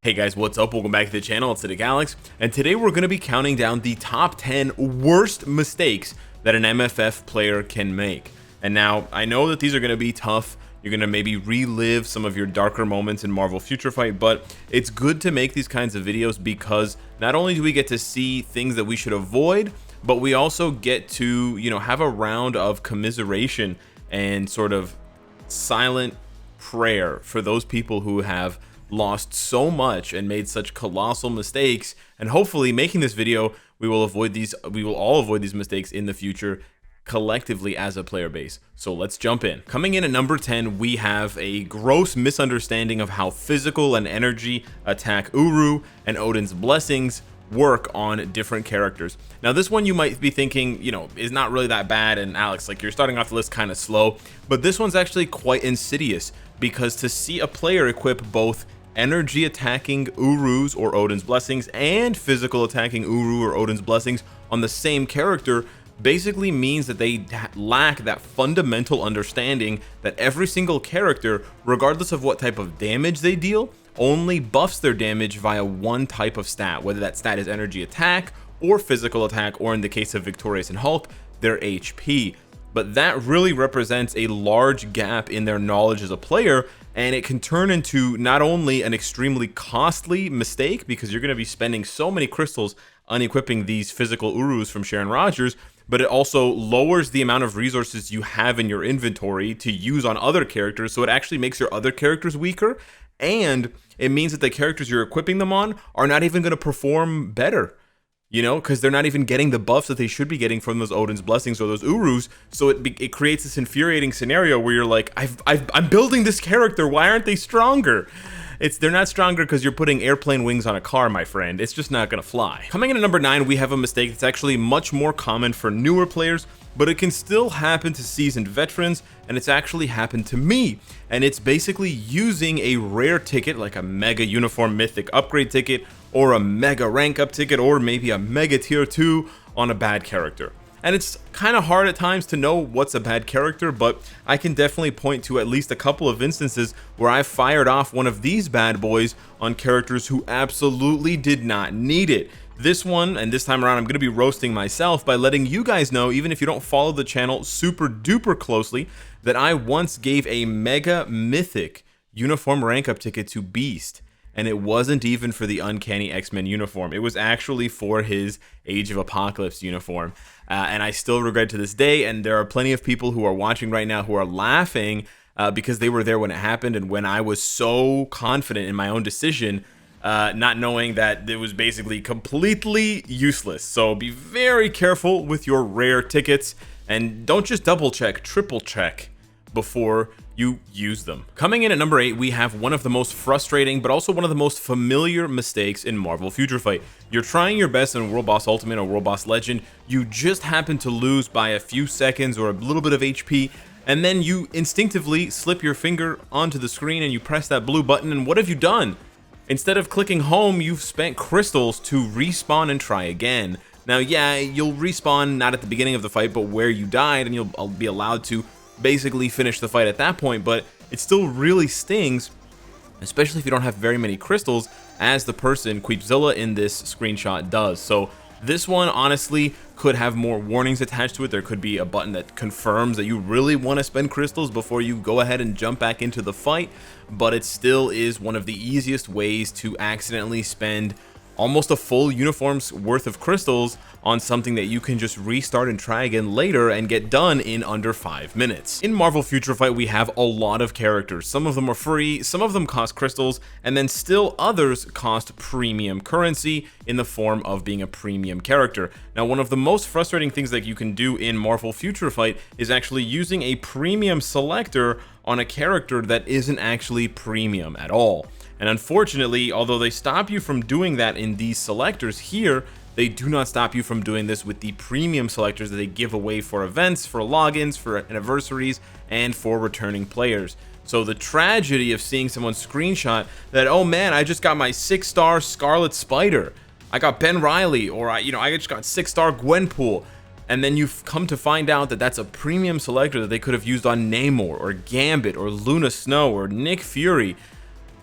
Hey guys, what's up? Welcome back to the channel. It's Cynicalex, and today we're going to be counting down the top 10 worst mistakes that an MFF player can make. And now, I know that these are going to be tough. You're going to maybe relive some of your darker moments in Marvel Future Fight, but it's good to make these kinds of videos because not only do we get to see things that we should avoid, but we also get to, have a round of commiseration and sort of silent prayer for those people who have lost so much and made such colossal mistakes. And hopefully making this video, we will all avoid these mistakes in the future collectively as a player base. So let's jump in. Coming in at number 10, we have a gross misunderstanding of how physical and energy attack Uru and Odin's blessings work on different characters. Now this one you might be thinking, is not really that bad, and Alex, like, you're starting off the list kind of slow, but this one's actually quite insidious, because to see a player equip both energy attacking Urus or Odin's blessings and physical attacking Uru or Odin's blessings on the same character basically means that they lack that fundamental understanding that every single character, regardless of what type of damage they deal, only buffs their damage via one type of stat, whether that stat is energy attack or physical attack, or in the case of Victorious and Hulk, their HP. But that really represents a large gap in their knowledge as a player, and it can turn into not only an extremely costly mistake, because you're going to be spending so many crystals unequipping these physical Urus from Sharon Rogers, but it also lowers the amount of resources you have in your inventory to use on other characters, so it actually makes your other characters weaker, and it means that the characters you're equipping them on are not even going to perform better, because they're not even getting the buffs that they should be getting from those Odin's blessings or those Urus. So it creates this infuriating scenario where you're like, I'm building this character, why aren't they stronger? They're not stronger because you're putting airplane wings on a car, my friend. It's just not gonna fly. Coming in at number 9, we have a mistake that's actually much more common for newer players, but it can still happen to seasoned veterans, and it's actually happened to me. And it's basically using a rare ticket, like a mega uniform mythic upgrade ticket, or a mega rank up ticket, or maybe a mega tier 2 on a bad character. And it's kind of hard at times to know what's a bad character, but I can definitely point to at least a couple of instances where I fired off one of these bad boys on characters who absolutely did not need it. This one, and this time around, I'm going to be roasting myself by letting you guys know, even if you don't follow the channel super duper closely, that I once gave a mega mythic uniform rank up ticket to Beast. And it wasn't even for the Uncanny X-Men uniform. It was actually for his Age of Apocalypse uniform. And I still regret it to this day, and there are plenty of people who are watching right now who are laughing because they were there when it happened, and when I was so confident in my own decision, not knowing that it was basically completely useless. So be very careful with your rare tickets, and don't just double check, triple check before you use them. Coming in at number 8, we have one of the most frustrating but also one of the most familiar mistakes in Marvel Future Fight. You're trying your best in World Boss Ultimate or World Boss Legend, you just happen to lose by a few seconds or a little bit of HP, and then you instinctively slip your finger onto the screen and you press that blue button, and what have you done? Instead of clicking home, you've spent crystals to respawn and try again. Now yeah, you'll respawn not at the beginning of the fight, but where you died, and you'll be allowed to basically finish the fight at that point, but it still really stings, especially if you don't have very many crystals, as the person Queepzilla in this screenshot does. So this one honestly could have more warnings attached to it. There could be a button that confirms that you really want to spend crystals before you go ahead and jump back into the fight, but it still is one of the easiest ways to accidentally spend almost a full uniform's worth of crystals on something that you can just restart and try again later and get done in under 5 minutes. In Marvel Future Fight, we have a lot of characters. Some of them are free, some of them cost crystals, and then still others cost premium currency in the form of being a premium character. Now, one of the most frustrating things that you can do in Marvel Future Fight is actually using a premium selector on a character that isn't actually premium at all. And unfortunately, although they stop you from doing that in these selectors here, they do not stop you from doing this with the premium selectors that they give away for events, for logins, for anniversaries, and for returning players. So the tragedy of seeing someone screenshot that, oh man, I just got my 6-star Scarlet Spider, I got Ben Riley, or I just got 6-star Gwenpool, and then you've come to find out that that's a premium selector that they could have used on Namor, or Gambit, or Luna Snow, or Nick Fury.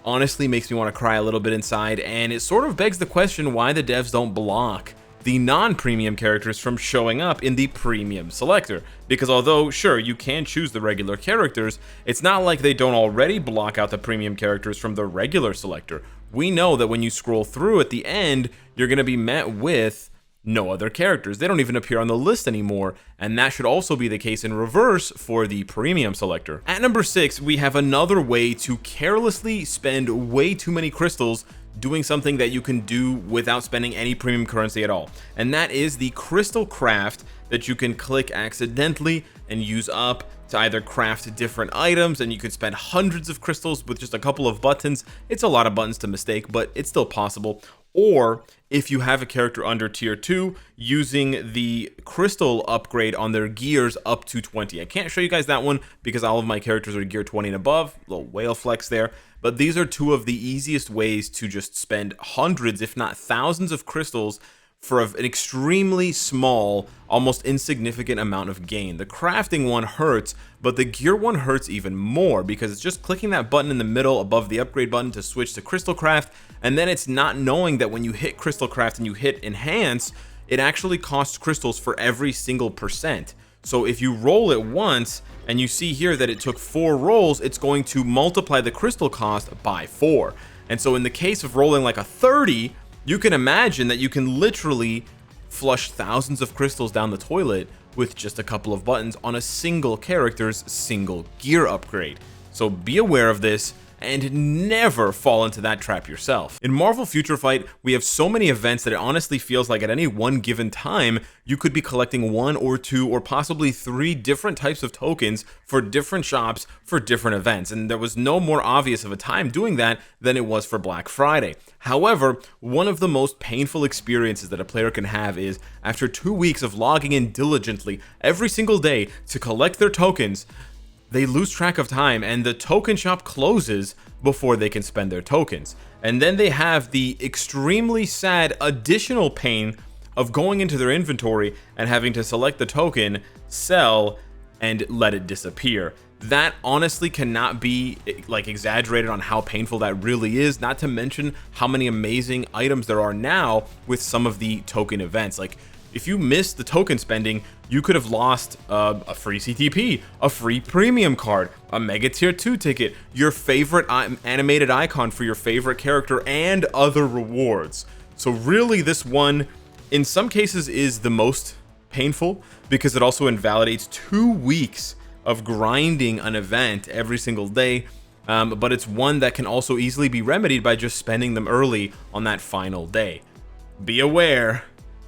honestly makes me want to cry a little bit inside, and it sort of begs the question why the devs don't block the non-premium characters from showing up in the premium selector. Because although sure you can choose the regular characters, it's not like they don't already block out the premium characters from the regular selector. We know that when you scroll through at the end, you're going to be met with no other characters. They don't even appear on the list anymore, and that should also be the case in reverse for the premium selector. At number 6, we have another way to carelessly spend way too many crystals doing something that you can do without spending any premium currency at all, and that is the crystal craft that you can click accidentally and use up to either craft different items, and you could spend hundreds of crystals with just a couple of buttons. It's a lot of buttons to mistake, but it's still possible. Or if you have a character under tier 2, using the crystal upgrade on their gears up to 20. I can't show you guys that one because all of my characters are gear 20 and above, little whale flex there, but these are two of the easiest ways to just spend hundreds if not thousands of crystals for an extremely small, almost insignificant amount of gain. The crafting one hurts, but the gear one hurts even more because it's just clicking that button in the middle above the upgrade button to switch to crystal craft, and then it's not knowing that when you hit crystal craft and you hit enhance, it actually costs crystals for every single percent. So if you roll it once and you see here that it took 4 rolls, it's going to multiply the crystal cost by 4. And so in the case of rolling like a 30, you can imagine that you can literally flush thousands of crystals down the toilet with just a couple of buttons on a single character's single gear upgrade. So be aware of this and never fall into that trap yourself. In Marvel Future Fight, we have so many events that it honestly feels like at any one given time, you could be collecting 1 or 2 or possibly 3 different types of tokens for different shops for different events. And there was no more obvious of a time doing that than it was for Black Friday. However, one of the most painful experiences that a player can have is after 2 weeks of logging in diligently every single day to collect their tokens, they lose track of time and the token shop closes before they can spend their tokens. And then they have the extremely sad additional pain of going into their inventory and having to select the token, sell, and let it disappear. That honestly cannot be like exaggerated on how painful that really is, not to mention how many amazing items there are now with some of the token events. Like if you missed the token spending, you could have lost a free CTP, a free premium card, a mega tier 2 ticket, your favorite animated icon for your favorite character, and other rewards. So really this one in some cases is the most painful because it also invalidates 2 weeks of grinding an event every single day, but it's one that can also easily be remedied by just spending them early on that final day. Be aware,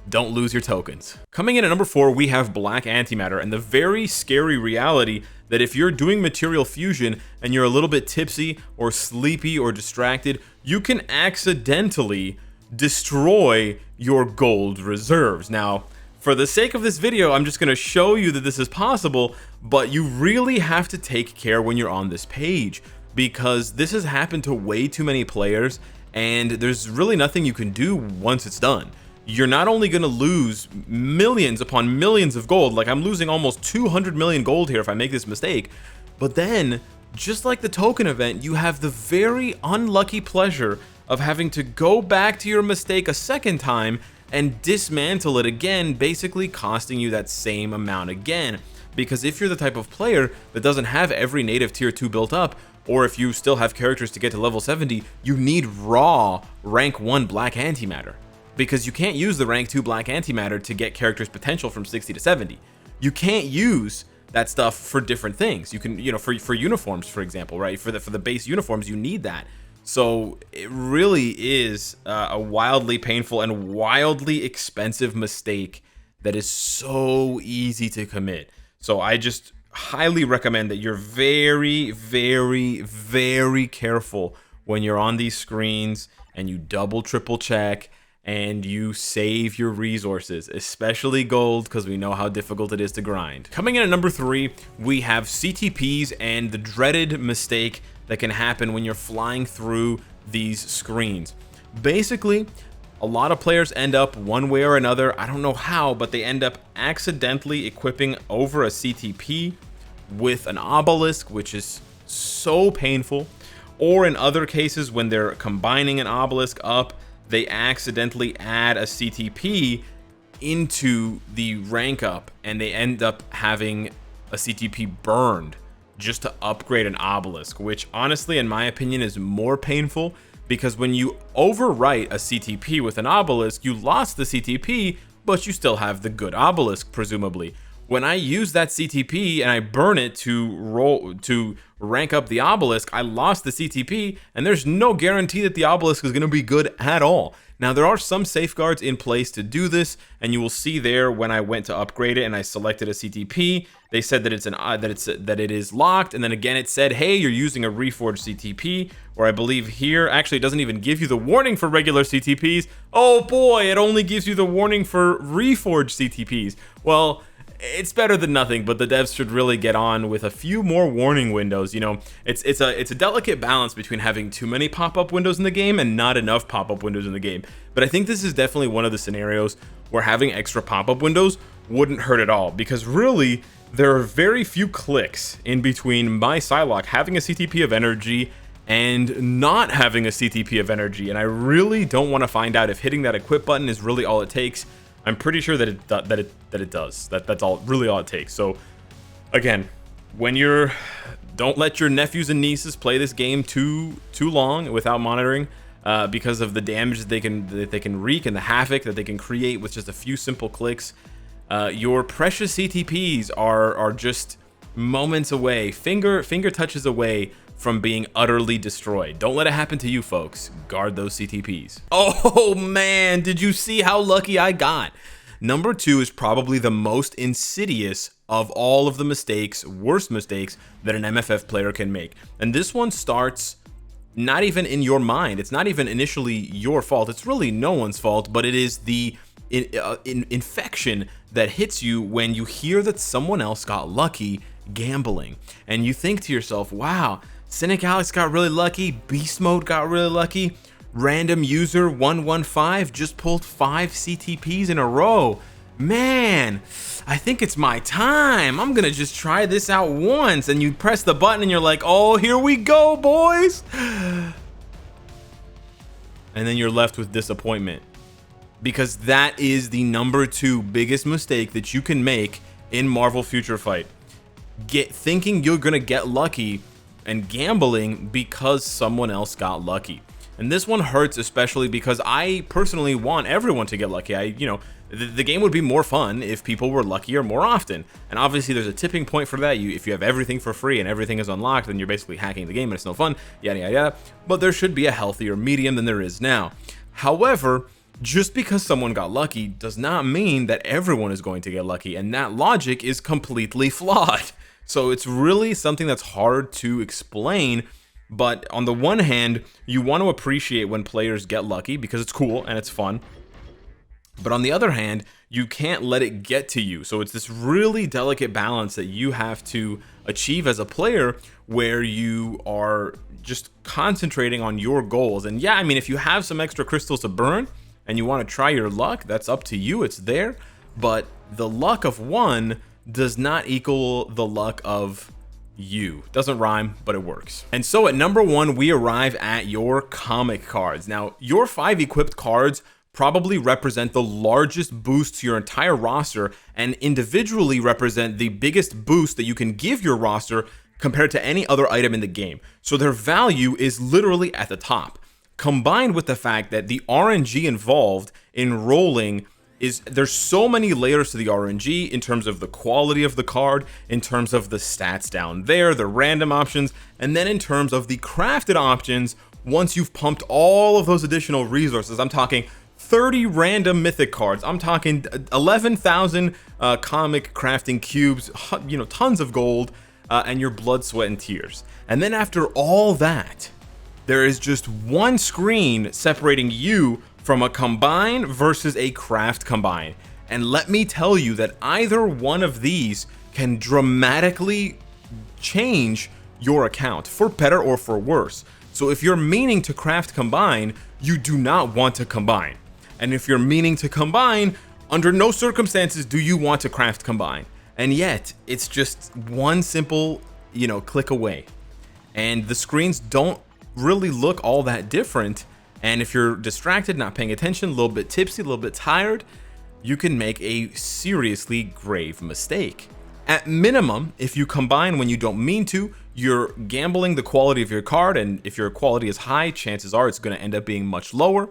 don't lose your tokens. Coming in at number 4, we have Black Antimatter and the very scary reality that if you're doing material fusion and you're a little bit tipsy or sleepy or distracted, you can accidentally destroy your gold reserves. Now, for the sake of this video, I'm just going to show you that this is possible, but you really have to take care when you're on this page because this has happened to way too many players and there's really nothing you can do once it's done. You're not only going to lose millions upon millions of gold, like I'm losing almost 200 million gold here if I make this mistake, but then just like the token event, you have the very unlucky pleasure of having to go back to your mistake a second time and dismantle it again, basically costing you that same amount again. Because if you're the type of player that doesn't have every native tier 2 built up, or if you still have characters to get to level 70, you need raw rank 1 Black Antimatter. Because you can't use the rank 2 Black Antimatter to get characters potential from 60 to 70. You can't use that stuff for different things. You can, you know, for uniforms, for example, right? For the base uniforms, you need that. So it really is a wildly painful and wildly expensive mistake that is so easy to commit. So I just highly recommend that you're very, very, very careful when you're on these screens and you double, triple check and you save your resources, especially gold, because we know how difficult it is to grind. Coming in at number 3, we have CTPs and the dreaded mistake that can happen when you're flying through these screens. Basically, a lot of players end up one way or another, I don't know how, but they end up accidentally equipping over a CTP with an obelisk, which is so painful, or in other cases when they're combining an obelisk up, they accidentally add a CTP into the rank up and they end up having a CTP burned just to upgrade an obelisk, which honestly, in my opinion, is more painful, because when you overwrite a CTP with an obelisk, you lost the CTP, but you still have the good obelisk, presumably. When I use that CTP and I burn it to rank up the obelisk, I lost the CTP, and there's no guarantee that the obelisk is going to be good at all. Now, there are some safeguards in place to do this, and you will see there when I went to upgrade it and I selected a CTP, they said that that it is locked, and then again it said, hey, you're using a reforged CTP, or I believe here, actually it doesn't even give you the warning for regular CTPs. Oh boy, it only gives you the warning for reforged CTPs. Well, it's better than nothing, but the devs should really get on with a few more warning windows. You know, it's a delicate balance between having too many pop-up windows in the game and not enough pop-up windows in the game. But I think this is definitely one of the scenarios where having extra pop-up windows wouldn't hurt at all, because really there are very few clicks in between my Psylocke having a CTP of energy and not having a CTP of energy, and I really don't want to find out if hitting that equip button is really all it takes. I'm pretty sure that it does. That's really all it takes. So again, when don't let your nephews and nieces play this game too long without monitoring, because of the damage that they can wreak and the havoc that they can create with just a few simple clicks. Your precious CTPs are just moments away, finger touches away from being utterly destroyed. Don't let it happen to you, folks. Guard those CTPs. Oh man, did you see how lucky I got? Number 2 is probably the most insidious of all of the mistakes, worst mistakes that an MFF player can make. And this one starts not even in your mind. It's not even initially your fault. It's really no one's fault, but it is the infection that hits you when you hear that someone else got lucky gambling. And you think to yourself, wow, Cynicalex got really lucky, Beast Mode got really lucky, random user 115 just pulled 5 CTPs in a row. Man, I think it's my time. I'm gonna just try this out once. And you press the button and you're like, oh, here we go, boys. And then you're left with disappointment, because that is the number 2 biggest mistake that you can make in Marvel Future Fight. Thinking you're gonna get lucky and gambling because someone else got lucky. And this one hurts, especially because I personally want everyone to get lucky. The game would be more fun if people were luckier more often. And obviously there's a tipping point for that. If you have everything for free and everything is unlocked, then you're basically hacking the game and it's no fun, yada yada yada. But there should be a healthier medium than there is now. However, just because someone got lucky does not mean that everyone is going to get lucky, and that logic is completely flawed. So it's really something that's hard to explain, but on the one hand, you want to appreciate when players get lucky because it's cool and it's fun. But on the other hand, you can't let it get to you. So it's this really delicate balance that you have to achieve as a player, where you are just concentrating on your goals. And yeah, I mean, if you have some extra crystals to burn and you want to try your luck, that's up to you, it's there. But the luck of one does not equal the luck of you. Doesn't rhyme, but it works. And so at number 1, we arrive at your comic cards. Now, your 5 equipped cards probably represent the largest boost to your entire roster, and individually represent the biggest boost that you can give your roster compared to any other item in the game. So their value is literally at the top, combined with the fact that the RNG involved in rolling there's so many layers to the RNG, in terms of the quality of the card, in terms of the stats down there, the random options, and then in terms of the crafted options. Once you've pumped all of those additional resources, I'm talking 30 random mythic cards, I'm talking 11,000 comic crafting cubes, tons of gold, and your blood, sweat, and tears. And then after all that, there is just one screen separating you from a combine versus a craft combine. And let me tell you that either one of these can dramatically change your account, for better or for worse. So if you're meaning to craft combine, you do not want to combine. And if you're meaning to combine, under no circumstances do you want to craft combine. And yet, it's just one simple, click away. And the screens don't really look all that different. And if you're distracted, not paying attention, a little bit tipsy, a little bit tired, you can make a seriously grave mistake. At minimum, if you combine when you don't mean to, you're gambling the quality of your card, and if your quality is high, chances are it's going to end up being much lower,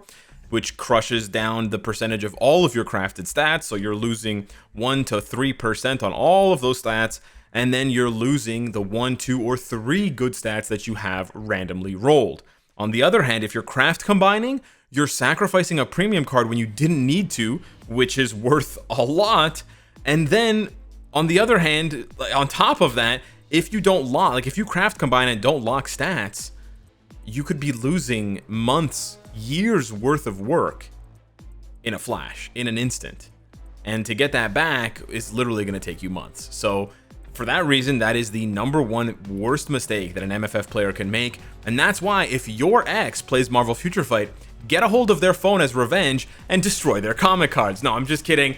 which crushes down the percentage of all of your crafted stats. So you're losing 1 to 3% on all of those stats, and then you're losing the 1, 2, or 3 good stats that you have randomly rolled. On the other hand, if you're craft combining, you're sacrificing a premium card when you didn't need to, which is worth a lot. And then on the other hand, on top of that, if you don't lock, like if you craft combine and don't lock stats, you could be losing months, years worth of work in a flash, in an instant. And to get that back is literally going to take you months. So for that reason, that is the #1 worst mistake that an MFF player can make. And that's why if your ex plays Marvel Future Fight, get a hold of their phone as revenge and destroy their comic cards. No, I'm just kidding.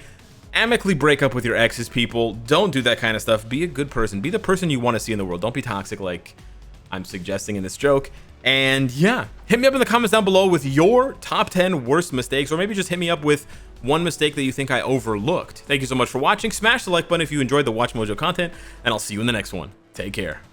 Amicably break up with your exes, people. Don't do that kind of stuff. Be a good person. Be the person you want to see in the world. Don't be toxic like I'm suggesting in this joke. And yeah, hit me up in the comments down below with your top 10 worst mistakes, or maybe just hit me up with one mistake that you think I overlooked. Thank you so much for watching. Smash the like button if you enjoyed the Watch Mojo content, and I'll see you in the next one. Take care.